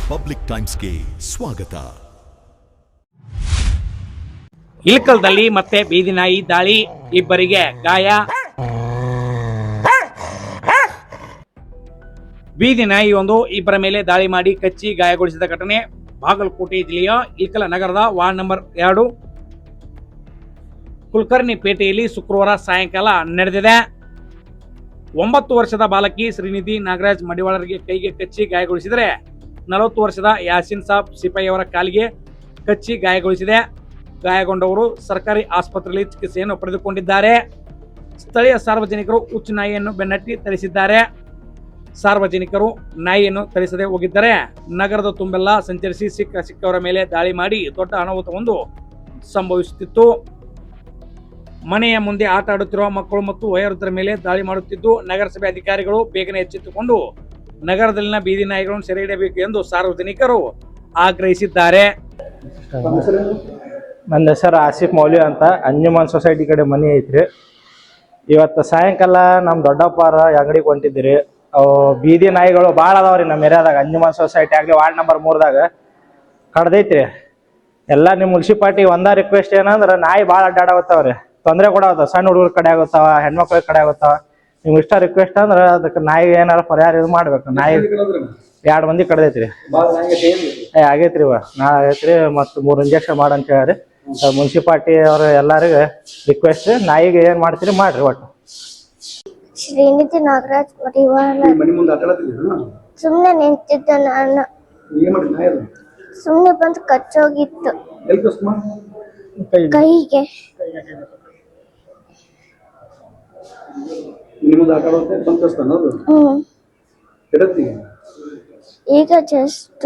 Public ಟೈಮ್ಸ್ಗೆ ಸ್ವಾಗತ. ಇಳಕಲ್ದಲ್ಲಿ ಮತ್ತೆ ಬೀದಿ ನಾಯಿ ದಾಳಿ, ಇಬ್ಬರಿಗೆ ಗಾಯ. ಬೀದಿ ನಾಯಿಯೊಂದು ಇಬ್ಬರ ಮೇಲೆ ದಾಳಿ ಮಾಡಿ ಕಚ್ಚಿ ಗಾಯಗೊಳಿಸಿದ ಘಟನೆ ಬಾಗಲಕೋಟೆ ಜಿಲ್ಲೆಯ ಇಳಕಲ್ ನಗರದ ವಾರ್ಡ್ ನಂಬರ್ 2 ಕುಲಕರ್ಣಿಪೇಟೆಯಲ್ಲಿ ಶುಕ್ರವಾರ ಸಾಯಂಕಾಲ ನಡೆದಿದೆ. 9 ವರ್ಷದ ಬಾಲಕಿ ಶ್ರೀನಿಧಿ ನಾಗರಾಜ್ ಮಡಿವಾಳರಿಗೆ ಕೈಗೆ ಕಚ್ಚಿ ಗಾಯಗೊಳಿಸಿದರೆ 40 ವರ್ಷದ ಯಾಸಿನ್ ಸಾಬ್ ಸಿಪಾಯಿಯವರ ಕಾಲಿಗೆ ಕಚ್ಚಿ ಗಾಯಗೊಳಿಸಿದೆ. ಗಾಯಗೊಂಡವರು ಸರ್ಕಾರಿ ಆಸ್ಪತ್ರೆಯಲ್ಲಿ ಚಿಕಿತ್ಸೆಯನ್ನು ಪಡೆದುಕೊಂಡಿದ್ದಾರೆ. ಸ್ಥಳೀಯ ಸಾರ್ವಜನಿಕರು ಹುಚ್ಚು ನಾಯಿಯನ್ನು ಬೆನ್ನಟ್ಟಿ ಥಳಿಸಿದ್ದಾರೆ. ಸಾರ್ವಜನಿಕರು ನಾಯಿಯನ್ನು ಥಳಿಸದೆ ಹೋಗಿದ್ದರೆ ನಗರದ ತುಂಬೆಲ್ಲ ಸಂಚರಿಸಿ ಸಿಕ್ಕವರ ಮೇಲೆ ದಾಳಿ ಮಾಡಿ ದೊಡ್ಡ ಅನಾಹುತವೊಂದು ಸಂಭವಿಸುತ್ತಿತ್ತು. ಮನೆಯ ಮುಂದೆ ಆಟ ಆಡುತ್ತಿರುವ ಮಕ್ಕಳು ಮತ್ತು ವಯೋವೃದ್ಧರ ಮೇಲೆ ದಾಳಿ ಮಾಡುತ್ತಿದ್ದು, ನಗರಸಭೆ ಅಧಿಕಾರಿಗಳು ಬೇಗನೆ ಎಚ್ಚೆತ್ತುಕೊಂಡು ನಗರದಲ್ಲಿನ ಬೀದಿ ನಾಯಿಗಳನ್ನು ಸೆರೆ ಹಿಡಿಯಬೇಕು ಎಂದು ಸಾರ್ವಜನಿಕರು ಆಗ್ರಹಿಸಿದ್ದಾರೆ. ನನ್ನ ಹೆಸರು ಆಸಿಫ್ ಮೌಲ್ಯ ಅಂತ. ಅಂಜುಮನ್ ಸೊಸೈಟಿ ಕಡೆ ಮನೆ ಐತ್ರಿ. ಇವತ್ತು ಸಾಯಂಕಾಲ ನಮ್ಮ ದೊಡ್ಡಪ್ಪರ ಅಂಗಡಿಗೆ ಹೊಂಟಿದ್ರಿ. ಅವು ಬೀದಿ ನಾಯಿಗಳು ಭಾಳ ಅದಾವ್ರಿ ನಮ್ಮ ಏರಿಯಾದಾಗ. ಅಂಜುಮನ್ ಸೊಸೈಟಿ ಆಗಲಿ ವಾರ್ಡ್ ನಂಬರ್ 3ದಾಗ ಕಡ್ದೈತ್ರಿ. ಎಲ್ಲ ನಿಮ್ಮ ಮುನ್ಸಿಪಾಲ್ಟಿ ಒಂದ ರಿಕ್ವೆಸ್ಟ್ ಏನಂದ್ರೆ ನಾಯಿ ಭಾಳ ಅಡ್ಡಾಡಾಗತ್ತಾವ್ರಿ, ತೊಂದರೆ ಕೊಡಾಗತ್ತಾವ. ಸಣ್ಣ ಹುಡುಗರ ಕಡೆ ಆಗುತ್ತಾವ, ಹೆಣ್ಮಕ್ಳ ಕಡೆ ಆಗುತ್ತಾವ. ನಿಮ್ಗೆ ಇಷ್ಟ ರಿಕ್ವೆಸ್ಟ್ ಅಂದ್ರೆ ಅದಕ್ಕೆ ನಾಯಿ ಏನಾರ ಪರಿಹಾರ ಇದು ಮಾಡ್ಬೇಕು. ನಾಯಿ 2 ಮಂದಿ ಕಡ್ದೈತ್ರಿ. ಆಗೈತ್ರಿ ಆಗೈತ್ರಿ. ಮತ್ತು 3 ಇಂಜೆಕ್ಷನ್ ಮಾಡಂತ ಹೇಳ್ರಿ. ಮುನ್ಸಿಪಾಲ್ಟಿ ಅವ್ರ ಎಲ್ಲರಿಗೂ ರಿಕ್ವೆಸ್ಟ್, ನಾಯಿಗೆ ಏನ್ ಮಾಡ್ತೀರಿ ಮಾಡ್ರಿ. ಒಟ್ಟು ಶ್ರೀನಿಧಿ ನಾಗರಾಜ್ ಮಡಿವಾಳ ಸುಮ್ನೆ ನಿಂತಿದ್ದ. ನಾನು ಸುಮ್ನೆ ಬಂದು ಕಚ್ಚೋಗಿತ್ತು ಕೈಗೆ. ಈಗ ಜಸ್ಟ್